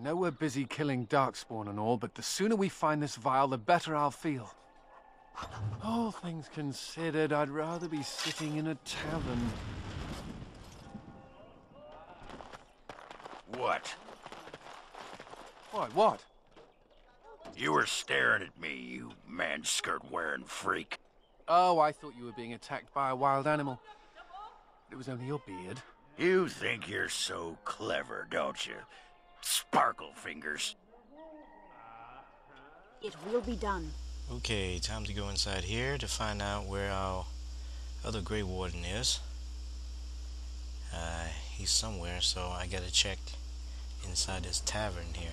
know we're busy killing Darkspawn and all, but the sooner we find this vial, the better I'll feel. All things considered, I'd rather be sitting in a tavern. What? What? You were staring at me, you man-skirt-wearing freak. Oh, I thought you were being attacked by a wild animal. It was only your beard. You think you're so clever, don't you? Sparkle fingers. It will be done. Okay, time to go inside here to find out where our other Grey Warden is. He's somewhere, so I gotta check inside this tavern here.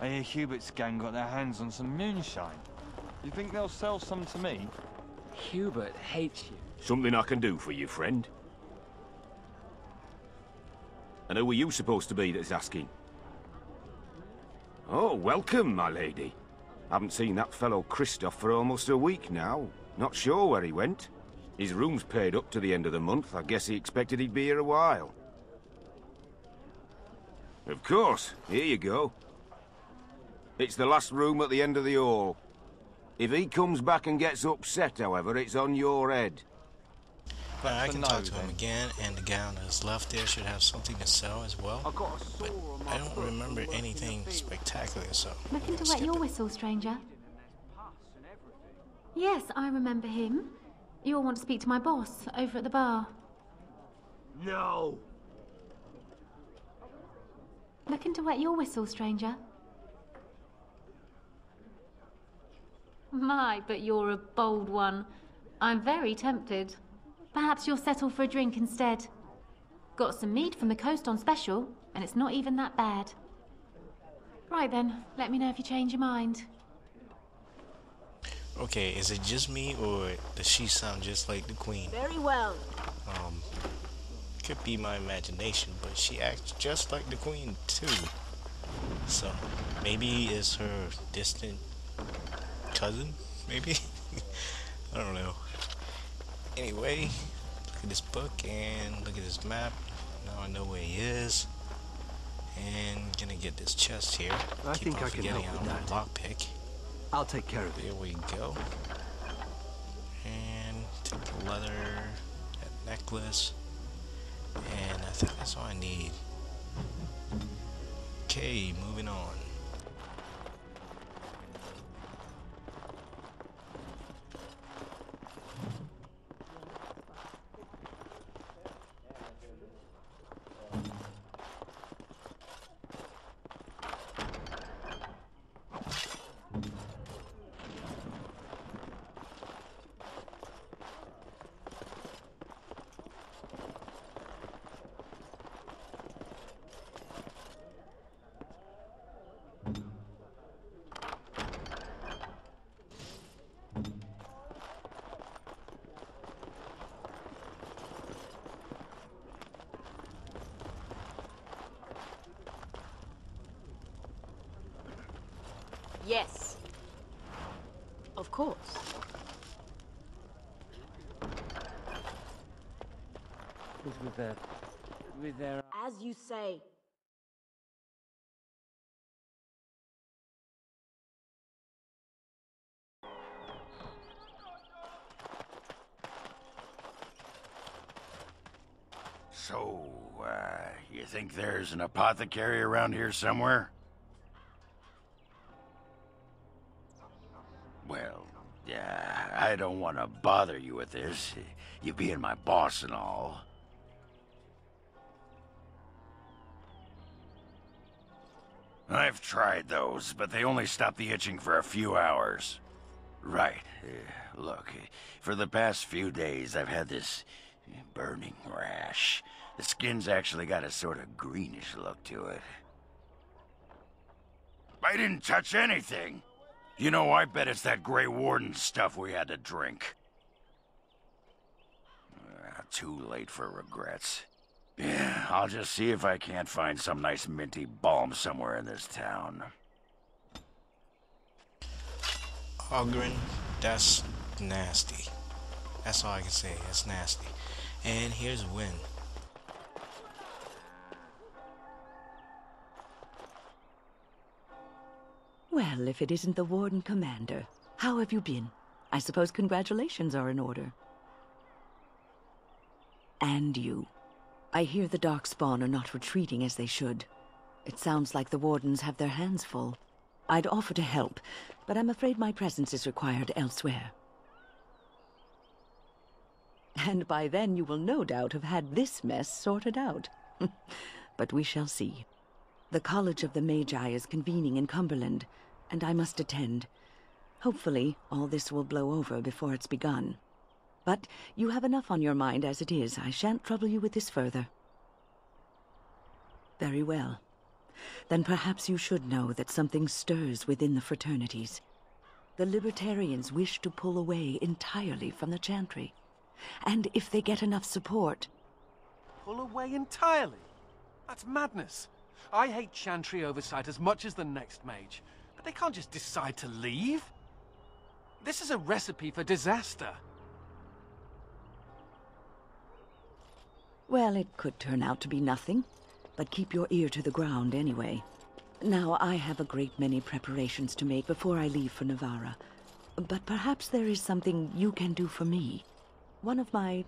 I hear Hubert's gang got their hands on some moonshine. You think they'll sell some to me? Hubert hates you. Something I can do for you, friend? And who are you supposed to be that's asking? Oh, welcome, my lady. Haven't seen that fellow Christoph for almost a week now. Not sure where he went. His room's paid up to the end of the month. I guess he expected he'd be here a while. Of course. Here you go. It's the last room at the end of the hall. If he comes back and gets upset, however, it's on your head. Well, I can talk to him again, and the guy on his left there should have something to sell as well. But I don't remember anything spectacular, so... Looking to wet your whistle, stranger? Yes, I remember him. You all want to speak to my boss over at the bar. No! Looking to wet your whistle, stranger? My, but you're a bold one. I'm very tempted. Perhaps you'll settle for a drink instead. Got some meat from the coast on special, and it's not even that bad. Right then, let me know if you change your mind. Okay, is it just me, or does she sound just like the Queen? Very well. Could be my imagination, but she acts just like the Queen, too. So, maybe it's her distant cousin, maybe? I don't know. Anyway, look at this book and look at this map. Now I know where he is. And gonna get this chest here. I think I can help with that. Lockpick. I'll take care of it. There we go. And take the leather, that necklace. And I think that's all I need. Okay, moving on. Yes. Of course. With their... As you say. So, you think there's an apothecary around here somewhere? Well, yeah, I don't want to bother you with this, you being my boss and all. I've tried those, but they only stop the itching for a few hours. Right. Look, for the past few days, I've had this burning rash. The skin's actually got a sort of greenish look to it. I didn't touch anything. You know, I bet it's that Grey Warden stuff we had to drink. Too late for regrets. Yeah, I'll just see if I can't find some nice minty balm somewhere in this town. Kilgorin, that's nasty. That's all I can say. That's nasty. And here's a win. Well, if it isn't the Warden Commander, how have you been? I suppose congratulations are in order. And you. I hear the Darkspawn are not retreating as they should. It sounds like the Wardens have their hands full. I'd offer to help, but I'm afraid my presence is required elsewhere. And by then you will no doubt have had this mess sorted out. But we shall see. The College of the Magi is convening in Cumberland, and I must attend. Hopefully, all this will blow over before it's begun. But you have enough on your mind as it is. I shan't trouble you with this further. Very well. Then perhaps you should know that something stirs within the fraternities. The Libertarians wish to pull away entirely from the Chantry. And if they get enough support... Pull away entirely? That's madness. I hate Chantry oversight as much as the next mage, but they can't just decide to leave. This is a recipe for disaster. Well, it could turn out to be nothing, but keep your ear to the ground anyway. Now, I have a great many preparations to make before I leave for Navarra, but perhaps there is something you can do for me. One of my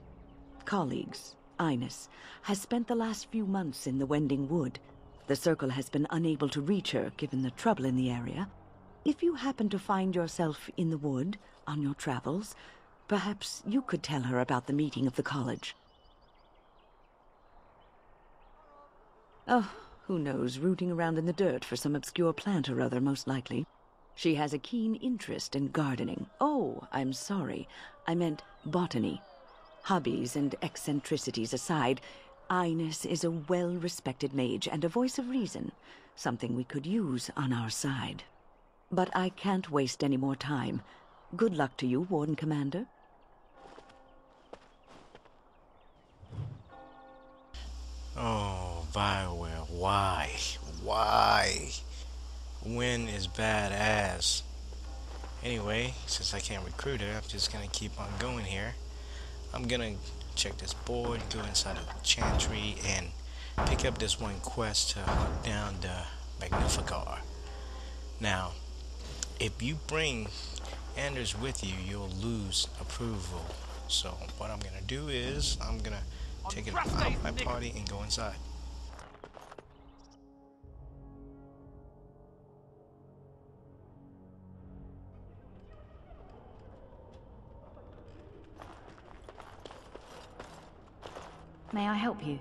colleagues, Ines, has spent the last few months in the Wending Wood. The Circle has been unable to reach her, given the trouble in the area. If you happen to find yourself in the wood on your travels, perhaps you could tell her about the meeting of the college. Oh, who knows, rooting around in the dirt for some obscure plant or other, most likely. She has a keen interest in gardening. Oh, I'm sorry. I meant botany. Hobbies and eccentricities aside, Ines is a well-respected mage and a voice of reason, something we could use on our side. But I can't waste any more time. Good luck to you, Warden Commander. Oh, Bioware, why? Why? Win is badass. Anyway, since I can't recruit her, I'm just gonna keep on going here. I'm gonna check this board, go inside of the Chantry, and pick up this one quest to hunt down the Magnificar. Now, if you bring Anders with you, you'll lose approval. So what I'm gonna do is I'm gonna take it out of my party and go inside. May I help you?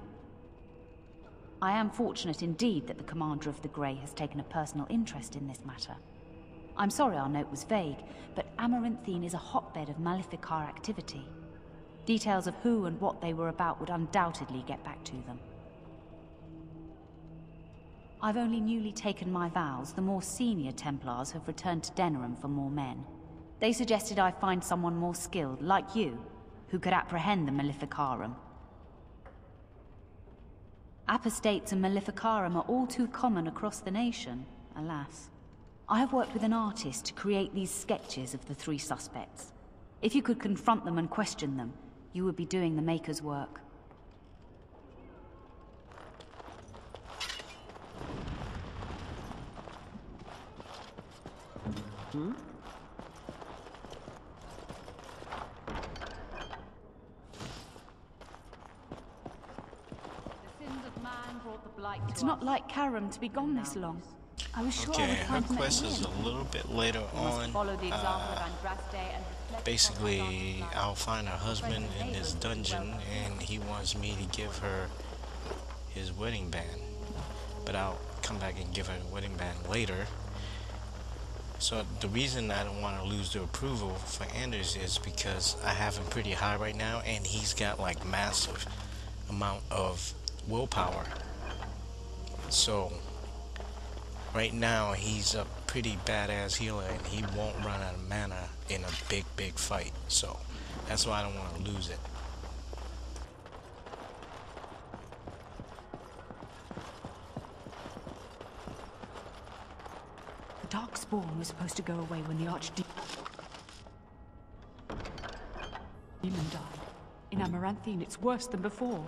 I am fortunate indeed that the Commander of the Grey has taken a personal interest in this matter. I'm sorry our note was vague, but Amaranthine is a hotbed of Maleficar activity. Details of who and what they were about would undoubtedly get back to them. I've only newly taken my vows. The more senior Templars have returned to Denerim for more men. They suggested I find someone more skilled, like you, who could apprehend the Maleficarum. Apostates and Maleficarum are all too common across the nation, alas. I have worked with an artist to create these sketches of the three suspects. If you could confront them and question them, you would be doing the Maker's work. Hmm? It's not like Karam to be gone this long. I was sure I would find her quest is a little bit later on. Basically, I'll find her husband in this dungeon, and he wants me to give her his wedding band. But I'll come back and give her the wedding band later. So the reason I don't want to lose the approval for Anders is because I have him pretty high right now, and he's got like massive amount of willpower. So right now he's a pretty badass healer, and he won't run out of mana in a big fight. So that's why I don't want to lose it. Darkspawn was supposed to go away when the Archdemon died. In Amaranthine, it's worse than before.